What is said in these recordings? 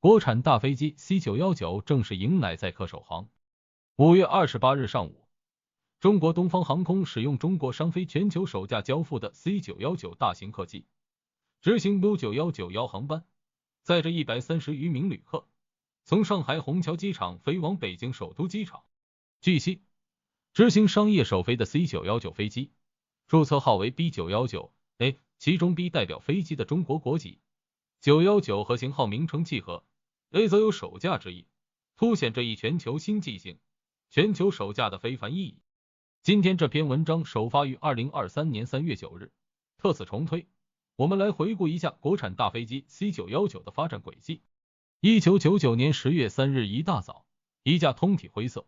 国产大飞机 C919 正式迎来载客首航。5月28日上午，中国东方航空使用中国商飞全球首架交付的 C919 大型客机，执行 U9191 航班，载着130余名旅客，从上海虹桥机场飞往北京首都机场。据悉，执行商业首飞的 C919 飞机，注册号为 B919A， 其中 B 代表飞机的中国国籍，919和型号名称契合，A 则有首架之意，凸显这一全球新纪性、全球首架的非凡意义。今天这篇文章首发于2023年3月9日，特此重推。我们来回顾一下国产大飞机 C919 的发展轨迹。1999年10月3日一大早，一架通体灰色，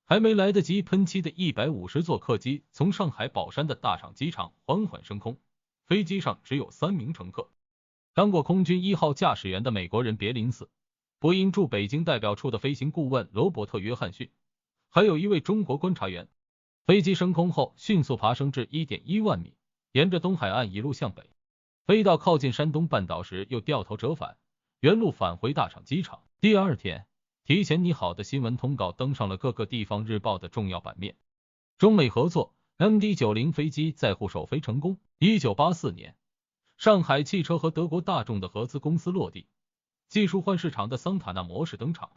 还没来得及喷漆的150座客机从上海宝山的大厂机场缓缓升空，飞机上只有3名乘客。当过空军1号驾驶员的美国人别林斯，波音驻北京代表处的飞行顾问罗伯特·约翰逊，还有一位中国观察员。飞机升空后迅速爬升至 1.1 万米，沿着东海岸一路向北，飞到靠近山东半岛时又掉头折返，原路返回大厂机场。第二天，提前拟好的新闻通稿登上了各个地方日报的重要版面。中美合作 MD-90 飞机载沪首飞成功。1984年，上海汽车和德国大众的合资公司落地，技术换市场的桑塔纳模式登场，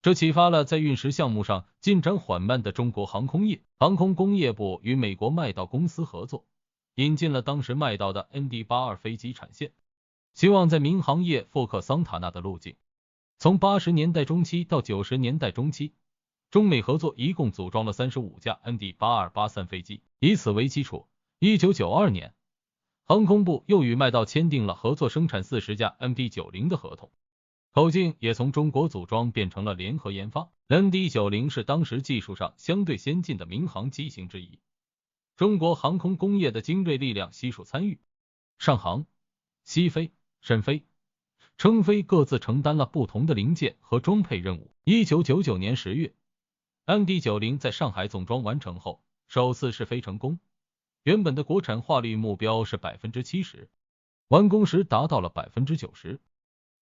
这启发了在运十项目上进展缓慢的中国航空业。航空工业部与美国麦道公司合作，引进了当时麦道的 MD-82 飞机产线，希望在民航业复刻桑塔纳的路径。从80年代中期到90年代中期，中美合作一共组装了35架 MD-82-83 飞机。以此为基础，1992年，航空部又与麦道签订了合作生产40架 MD-90 的合同，口径也从中国组装变成了联合研发。MD-90 是当时技术上相对先进的民航机型之一，中国航空工业的精锐力量悉数参与，上航、西飞、审飞、称飞各自承担了不同的零件和装配任务。1999年10月，MD-90 在上海总装完成后，首次试飞成功。原本的国产化率目标是 70%， 完工时达到了 90%。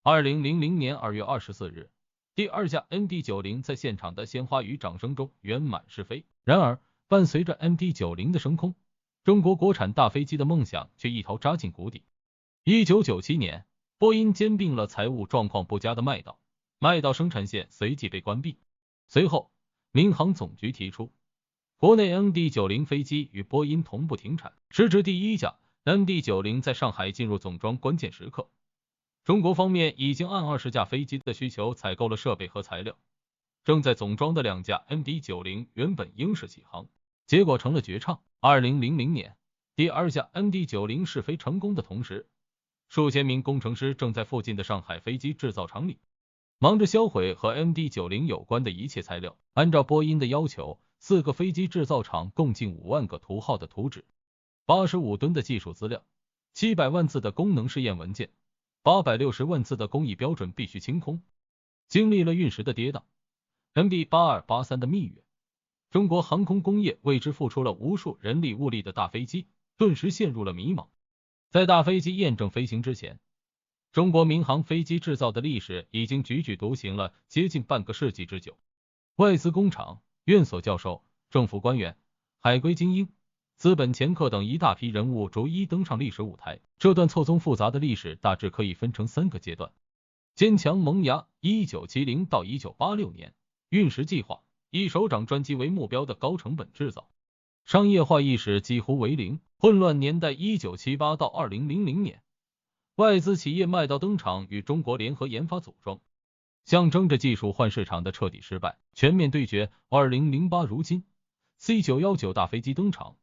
2000年2月24日，第二架 MD-90 在现场的鲜花与掌声中圆满试飞。然而，伴随着 MD-90 的升空，中国国产大飞机的梦想却一头扎进谷底。1997年，波音兼并了财务状况不佳的麦道，麦道生产线随即被关闭。随后，民航总局提出，国内 MD-90 飞机与波音同步停产。时值第一架 MD-90 在上海进入总装关键时刻，中国方面已经按20架飞机的需求采购了设备和材料，正在总装的2架 MD-90 原本应是起航，结果成了绝唱。2000年，第二架 MD-90 试飞成功的同时，数千名工程师正在附近的上海飞机制造厂里忙着销毁和 MD-90 有关的一切材料。按照波音的要求，4个飞机制造厂共计5万个图号的图纸，85吨的技术资料，700万字的功能试验文件，860万字的工艺标准必须清空。经历了运时的跌宕， MD-82-83 的蜜月，中国航空工业为之付出了无数人力物力的大飞机顿时陷入了迷茫。在大飞机验证飞行之前，中国民航飞机制造的历史已经踽踽独行了接近半个世纪之久。外资工厂、院所教授、政府官员、海归精英、资本掮客等一大批人物逐一登上历史舞台。这段错综复杂的历史大致可以分成3个阶段。坚强萌芽1970到1986年，运时计划，以首长专机为目标的高成本制造，商业化意识几乎为零。混乱年代1978到2000年，外资企业麦道登场与中国联合研发组装，象征着技术换市场的彻底失败。全面对决2008如今， C919 大飞机登场，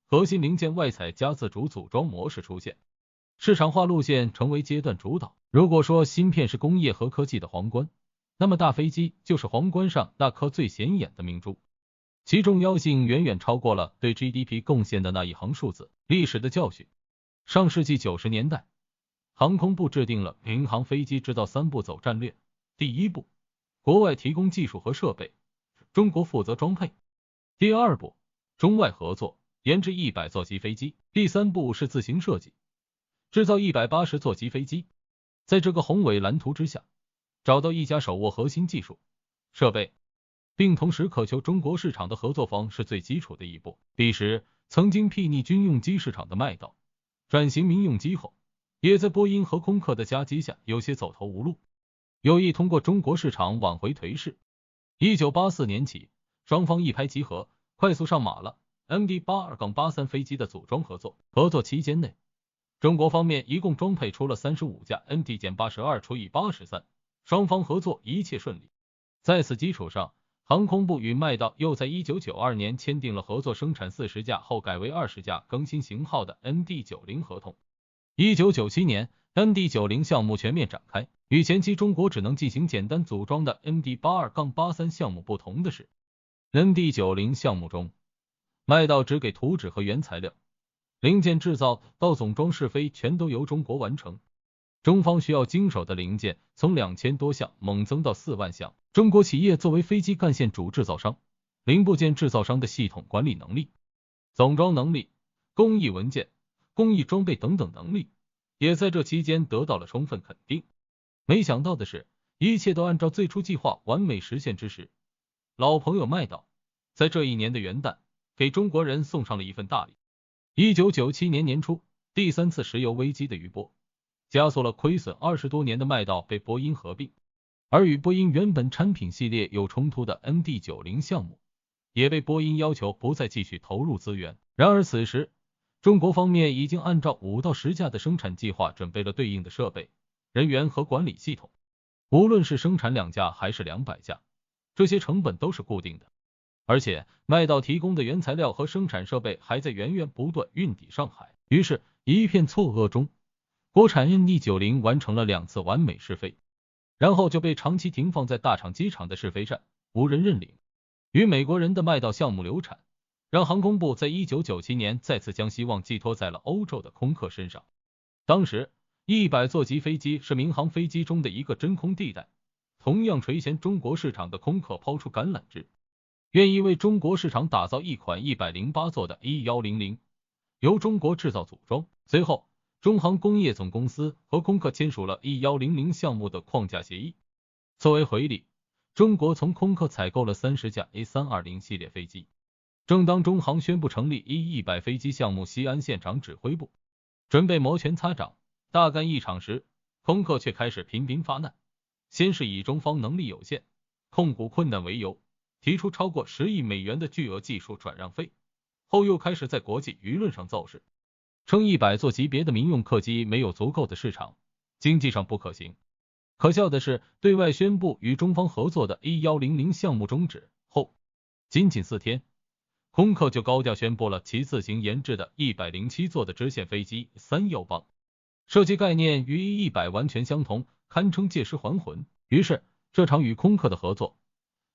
核心零件外采加自主组装模式出现，市场化路线成为阶段主导。如果说芯片是工业和科技的皇冠，那么大飞机就是皇冠上那颗最显眼的明珠，其重要性远远超过了对 GDP 贡献的那一行数字。历史的教训，上世纪90年代，航空部制定了民航飞机制造3步走战略。第一步，国外提供技术和设备，中国负责装配。第二步，中外合作，研制100座机飞机。第三步是自行设计，制造180座机飞机。在这个宏伟蓝图之下，找到一家手握核心技术、设备，并同时渴求中国市场的合作方是最基础的一步。彼时，曾经睥睨军用机市场的麦道，转型民用机后，也在波音和空客的夹击下有些走投无路，有意通过中国市场挽回颓势。1984年起，双方一拍即合，快速上马了 MD-82-83飞机的组装合作。合作期间内，中国方面一共装配出了35架 MD-82×83，双方合作一切顺利。在此基础上，航空部与麦道又在1992年签订了合作生产40架后改为20架更新型号的 MD-90 合同。1997年 MD-90 项目全面展开，与前期中国只能进行简单组装的 MD-82-83 项目不同的是， MD-90 项目中，麦道只给图纸和原材料，零件制造到总装试飞全都由中国完成。中方需要经手的零件从2000多项猛增到4万项。中国企业作为飞机干线主制造商、零部件制造商的系统管理能力、总装能力、工艺文件、工艺装备等等能力，也在这期间得到了充分肯定。没想到的是，一切都按照最初计划完美实现之时，老朋友麦道在这一年的元旦给中国人送上了一份大礼。1997年年初，第3次石油危机的余波加速了亏损20多年的麦道被波音合并，而与波音原本产品系列有冲突的 MD-90 项目也被波音要求不再继续投入资源。然而此时，中国方面已经按照5到10架的生产计划准备了对应的设备、人员和管理系统。无论是生产2架还是200架，这些成本都是固定的，而且麦道提供的原材料和生产设备还在源源不断运抵上海。于是一片错愕中，国产 MD-90 完成了2次完美试飞，然后就被长期停放在大厂机场的试飞站，无人认领。与美国人的麦道项目流产，让航空部在1997年再次将希望寄托在了欧洲的空客身上。当时100座级飞机是民航飞机中的一个真空地带，同样垂涎中国市场的空客抛出橄榄枝，愿意为中国市场打造一款108座的 E100， 由中国制造组装。随后中航工业总公司和空客签署了 E100 项目的框架协议。作为回礼，中国从空客采购了30架 A320 系列飞机。正当中航宣布成立 E100 飞机项目西安现场指挥部，准备摩拳擦掌大干一场时，空客却开始频频发难。先是以中方能力有限、控股困难为由，提出超过10亿美元的巨额技术转让费，后又开始在国际舆论上造势，称100座级别的民用客机没有足够的市场，经济上不可行。可笑的是，对外宣布与中方合作的 E100 项目终止后，仅4天，空客就高调宣布了其自行研制的107座的支线飞机318，设计概念与 E100 完全相同，堪称借尸还魂。于是这场与空客的合作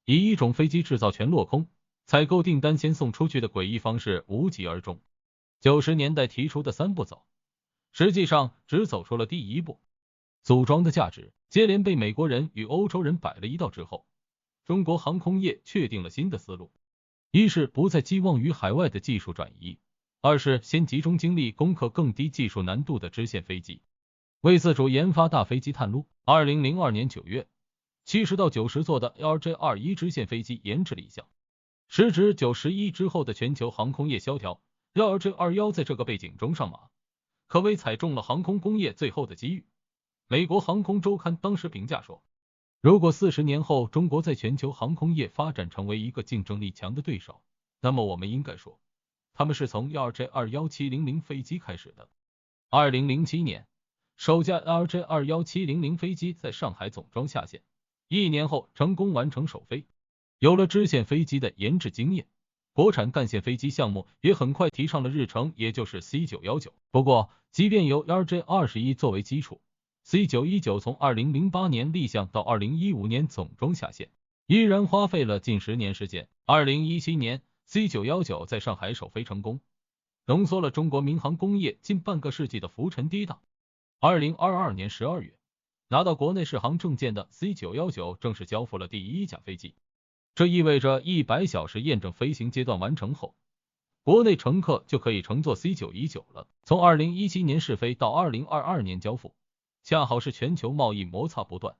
以一种飞机制造全落空，采购订单先送出去的诡异方式无疾而终。90年代提出的3步走，实际上只走出了第1步。组装的价值接连被美国人与欧洲人摆了一道之后，中国航空业确定了新的思路，一是不再寄望于海外的技术转移，二是先集中精力攻克更低技术难度的支线飞机，为自主研发大飞机探路。2002年9月，70到90座的 LJ21 支线飞机研制立项。时值91之后的全球航空业萧条，LJ21在这个背景中上马，可谓踩中了航空工业最后的机遇。美国航空周刊当时评价说，如果40年后中国在全球航空业发展成为一个竞争力强的对手，那么我们应该说，他们是从 LJ21700 飞机开始的。2007年，首架 LJ21700 飞机在上海总装下线，1年后成功完成首飞。有了支线飞机的研制经验，国产干线飞机项目也很快提上了日程，也就是 C919。不过，即便有 LJ21 作为基础，C919 从2008年立项到2015年总装下线，依然花费了近10年时间。2017年 C919 在上海首飞成功，浓缩了中国民航工业近半个世纪的浮沉跌宕。2022年12月，拿到国内适航证件的 C919 正式交付了第1架飞机，这意味着100小时验证飞行阶段完成后，国内乘客就可以乘坐 C919 了。从2017年试飞到2022年交付，恰好是全球贸易摩擦不断、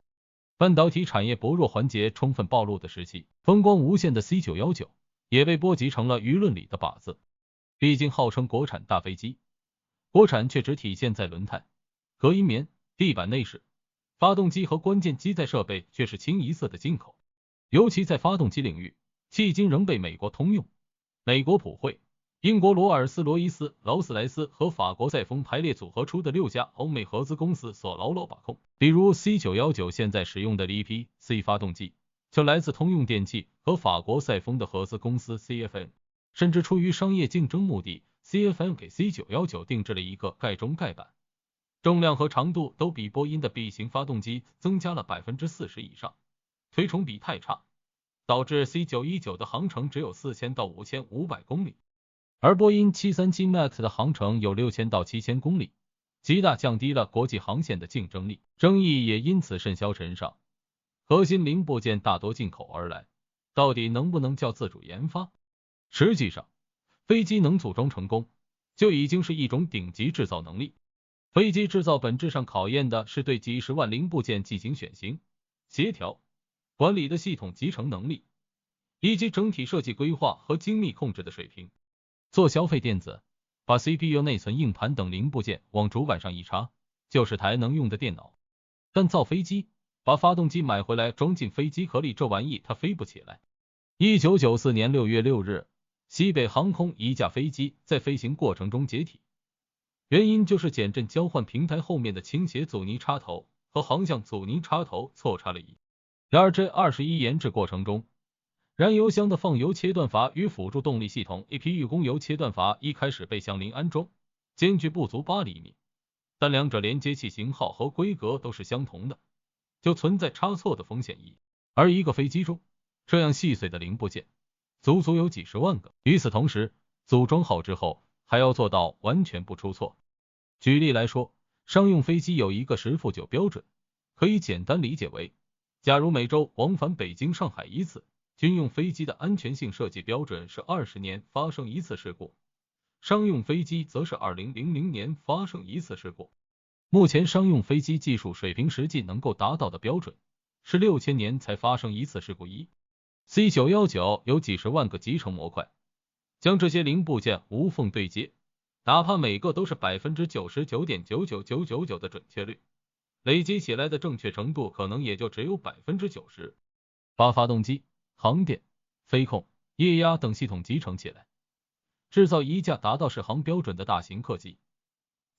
半导体产业薄弱环节充分暴露的时期，风光无限的 C919也被波及成了舆论里的靶子。毕竟号称国产大飞机，国产却只体现在轮胎、隔音棉、地板内饰，发动机和关键机载设备却是清一色的进口。尤其在发动机领域，迄今仍被美国通用、美国普惠、英国罗尔斯罗伊斯、劳斯莱斯和法国赛风排列组合出的6家欧美合资公司所牢牢把控。比如 C919 现在使用的LP-C 发动机，就来自通用电气和法国赛风的合资公司 CFM。甚至出于商业竞争目的 ，CFM 给 C919 定制了一个盖中盖板，重量和长度都比波音的 B 型发动机增加了40%以上，推崇比太差，导致 C919 的航程只有4000到5500公里，而波音737 MAX 的航程有6000到7000公里，极大降低了国际航线的竞争力，争议也因此甚嚣尘上。核心零部件大多进口而来，到底能不能叫自主研发？实际上，飞机能组装成功，就已经是一种顶级制造能力。飞机制造本质上考验的是对几十万零部件进行选型、协调、管理的系统集成能力，以及整体设计规划和精密控制的水平。做消费电子，把 CPU、内存、硬盘等零部件往主板上一插，就是台能用的电脑。但造飞机，把发动机买回来装进飞机壳里，这玩意它飞不起来。1994年6月6日，西北航空一架飞机在飞行过程中解体，原因就是减震交换平台后面的倾斜阻尼插头和航向阻尼插头错插了一。RJ-21研制过程中，燃油箱的放油切断阀与辅助动力系统 APU 供油切断阀一开始被相邻安装，间距不足8厘米，但两者连接器型号和规格都是相同的，就存在差错的风险一。而一个飞机中，这样细碎的零部件足足有几十万个，与此同时，组装好之后还要做到完全不出错。举例来说，商用飞机有一个10-9标准，可以简单理解为，假如每周往返北京、上海一次，军用飞机的安全性设计标准是20年发生一次事故，商用飞机则是2000年发生一次事故。目前商用飞机技术水平实际能够达到的标准是6000年才发生一次事故一。C919 有几十万个集成模块，将这些零部件无缝对接，哪怕每个都是 99.99999% 的准确率，累积起来的正确程度可能也就只有 90%。 把发动机、航电、飞控、液压等系统集成起来，制造一架达到适航标准的大型客机，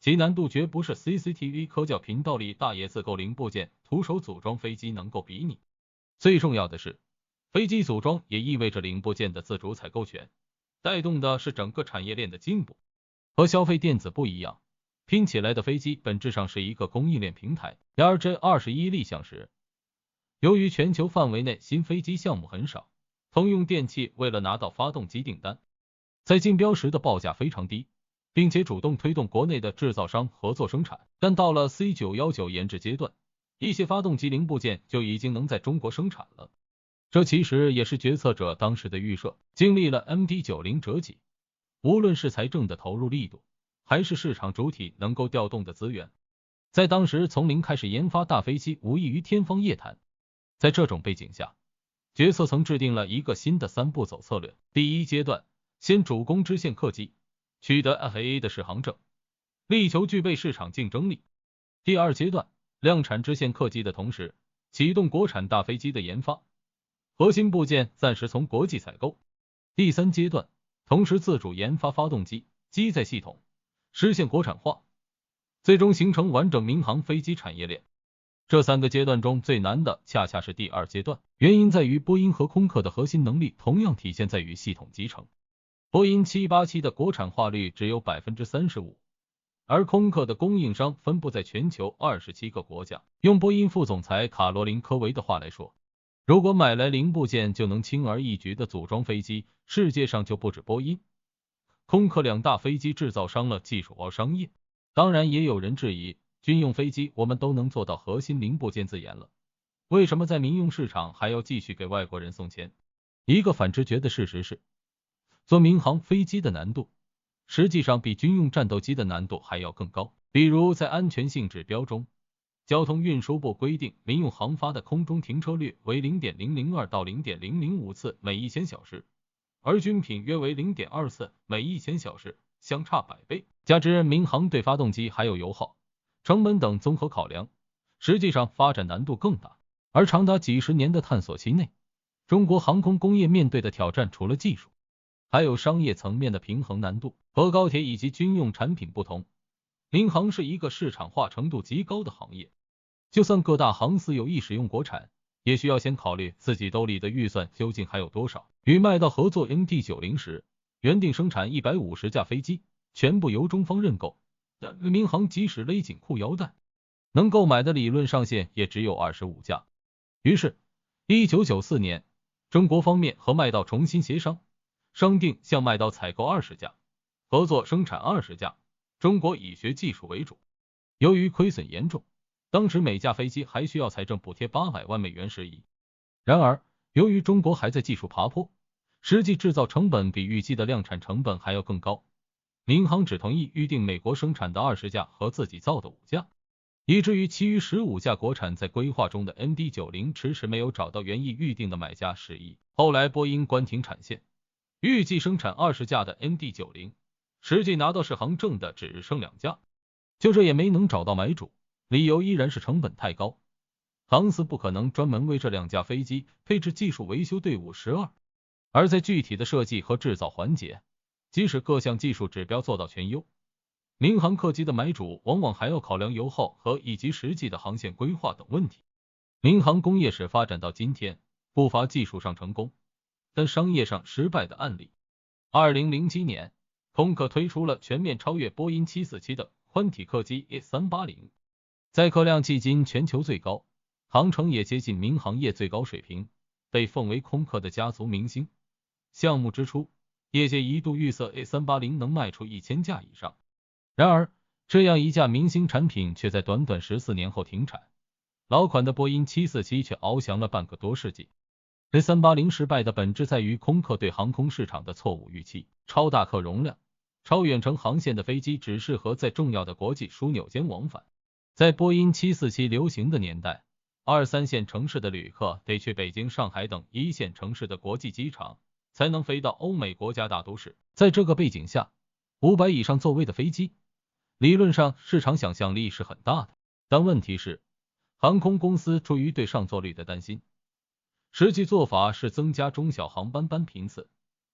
其难度绝不是 CCTV 科教频道里大爷自购零部件徒手组装飞机能够比拟。最重要的是，飞机组装也意味着零部件的自主采购权，带动的是整个产业链的进步。和消费电子不一样，拼起来的飞机本质上是一个供应链平台。RJ-21立项时，由于全球范围内新飞机项目很少，通用电气为了拿到发动机订单，在竞标时的报价非常低，并且主动推动国内的制造商合作生产。但到了 C919 研制阶段，一些发动机零部件就已经能在中国生产了。这其实也是决策者当时的预设。经历了 MD-90 折戟，无论是财政的投入力度，还是市场主体能够调动的资源，在当时从零开始研发大飞机无异于天方夜谭。在这种背景下，决策层制定了一个新的3步走策略。第一阶段，先主攻支线客机，取得 FAA 的适航证，力求具备市场竞争力。第二阶段，量产支线客机的同时，启动国产大飞机的研发，核心部件暂时从国际采购。第三阶段，同时自主研发发动机、机载系统，实现国产化，最终形成完整民航飞机产业链。这3个阶段中最难的恰恰是第2阶段，原因在于波音和空客的核心能力同样体现在于系统集成。波音787的国产化率只有 35%， 而空客的供应商分布在全球27个国家。用波音副总裁卡罗琳·科维的话来说，如果买来零部件就能轻而易举的组装飞机，世界上就不止波音、空客2大飞机制造商了，技术而商业。当然也有人质疑，军用飞机我们都能做到核心零部件自研了，为什么在民用市场还要继续给外国人送钱？一个反直觉的事实是，做民航飞机的难度实际上比军用战斗机的难度还要更高。比如在安全性指标中，交通运输部规定，民用航发的空中停车率为 0.002 到 0.005 次每1000小时，而军品约为 0.2 次每1000小时，相差100倍。加之民航对发动机还有油耗、成本等综合考量，实际上发展难度更大。而长达几十年的探索期内，中国航空工业面对的挑战除了技术，还有商业层面的平衡难度。和高铁以及军用产品不同，民航是一个市场化程度极高的行业。就算各大航司有意使用国产，也需要先考虑自己兜里的预算究竟还有多少。与麦道合作 MD-90 时，原定生产150架飞机，全部由中方认购，但民航即使勒紧裤腰带，能购买的理论上限也只有25架。于是1994年，中国方面和麦道重新协商，商定向麦道采购20架，合作生产20架，中国以学技术为主。由于亏损严重，当时每架飞机还需要财政补贴800万美元时宜。然而，由于中国还在技术爬坡，实际制造成本比预计的量产成本还要更高，民航只同意预定美国生产的20架和自己造的5架，以至于其余15架国产在规划中的 MD-90 迟迟没有找到原意预定的买家时宜。后来波音关停产线，预计生产20架的 MD-90，实际拿到试航证的只剩2架，就这也没能找到买主，理由依然是成本太高，航司不可能专门为这2架飞机配置技术维修队伍12，而在具体的设计和制造环节，即使各项技术指标做到全优，民航客机的买主往往还要考量油耗和以及实际的航线规划等问题。民航工业史发展到今天，不乏技术上成功，但商业上失败的案例。2007年，空客推出了全面超越波音747的宽体客机 A380， 载客量迄今全球最高，航程也接近民航业最高水平，被奉为空客的家族明星。项目之初，业界一度预测 A380 能卖出1000架以上，然而这样一架明星产品却在短短14年后停产，老款的波音747却翱翔了半个多世纪。A380 失败的本质在于空客对航空市场的错误预期，超大客容量、超远程航线的飞机只适合在重要的国际枢纽间往返。在波音747流行的年代，2、3线城市的旅客得去北京、上海等1线城市的国际机场，才能飞到欧美国家大都市。在这个背景下，500以上座位的飞机，理论上市场想象力是很大的，但问题是，航空公司出于对上座率的担心，实际做法是增加中小航班班频次，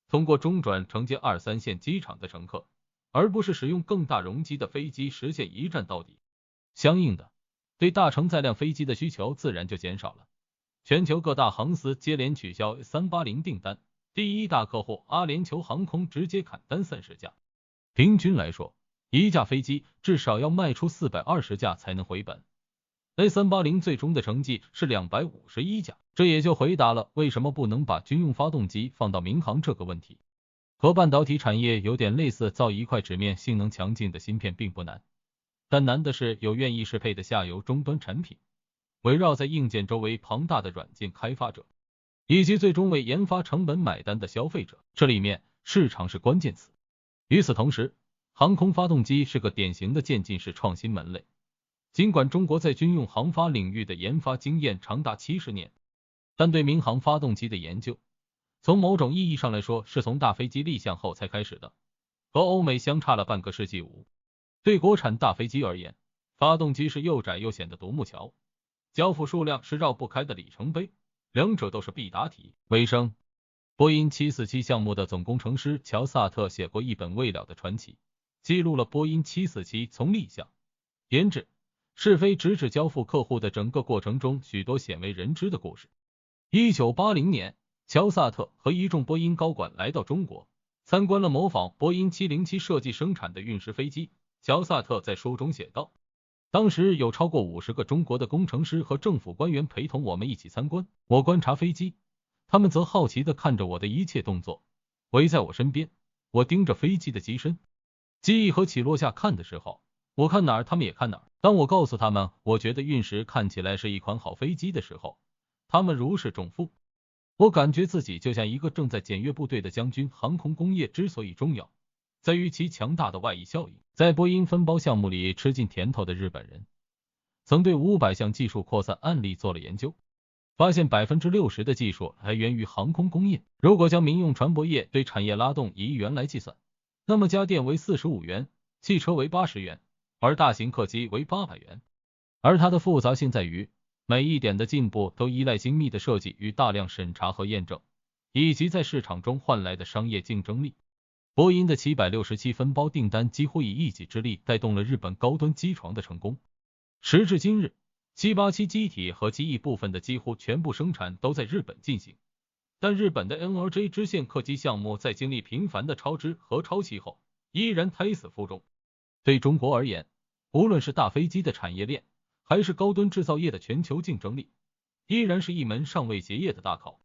通过中转承接2、3线机场的乘客，而不是使用更大容积的飞机实现一站到底。相应的，对大承载量飞机的需求自然就减少了。全球各大航司接连取消380订单，第一大客户阿联酋航空直接砍单30架。平均来说，一架飞机至少要卖出420架才能回本。A380 最终的成绩是251架，这也就回答了为什么不能把军用发动机放到民航这个问题。和半导体产业有点类似，造一块纸面性能强劲的芯片并不难，但难的是有愿意适配的下游终端产品，围绕在硬件周围庞大的软件开发者，以及最终为研发成本买单的消费者，这里面市场是关键词。与此同时，航空发动机是个典型的渐进式创新门类。尽管中国在军用航发领域的研发经验长达70年，但对民航发动机的研究，从某种意义上来说是从大飞机立项后才开始的，和欧美相差了半个世纪5。对国产大飞机而言，发动机是又窄又险的独木桥，交付数量是绕不开的里程碑，两者都是必答题。尾声，波音747项目的总工程师乔萨特写过一本未了的传奇，记录了波音747从立项、研制、试飞直至交付客户的整个过程中许多鲜为人知的故事。1980年，乔萨特和一众波音高管来到中国，参观了模仿波音707设计生产的运十飞机。乔萨特在书中写道，当时有超过50个中国的工程师和政府官员陪同我们一起参观，我观察飞机，他们则好奇地看着我的一切动作，围在我身边，我盯着飞机的机身，机翼和起落下看的时候，我看哪儿他们也看哪儿。当我告诉他们我觉得运十看起来是一款好飞机的时候，他们如释重负。我感觉自己就像一个正在检阅部队的将军。航空工业之所以重要，在于其强大的外溢效应。在波音分包项目里吃尽甜头的日本人，曾对500项技术扩散案例做了研究，发现60%的技术来源于航空工业。如果将民用船舶业对产业拉动以1元来计算，那么家电为45元，汽车为80元，而大型客机为800元。而它的复杂性在于，每一点的进步都依赖精密的设计与大量审查和验证，以及在市场中换来的商业竞争力。波音的767分包订单几乎以一己之力带动了日本高端机床的成功。时至今日，787机体和机翼部分的几乎全部生产都在日本进行，但日本的 NRJ 支线客机项目在经历频繁的超支和超期后，依然胎死腹中。对中国而言，无论是大飞机的产业链，还是高端制造业的全球竞争力，依然是一门尚未结业的大考。